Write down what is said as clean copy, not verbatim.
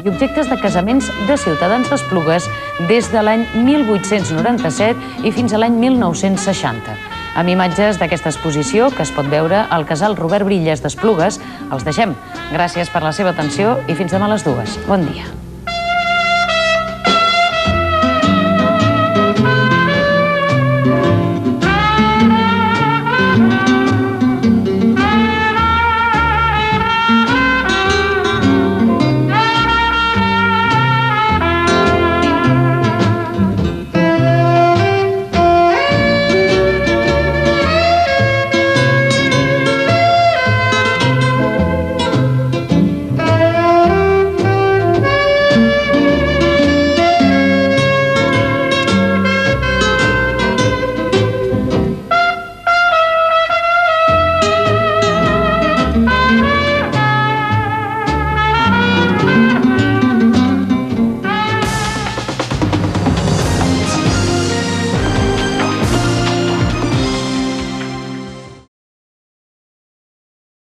i objectes de casaments de ciutadans d'Esplugues des de l'any 1897 i fins a l'any 1960. Amb imatges d'aquesta exposició que es pot veure al casal Robert Brillas d'Esplugues, els deixem. Gràcies per la seva atenció i fins demà a les 2. Bon dia.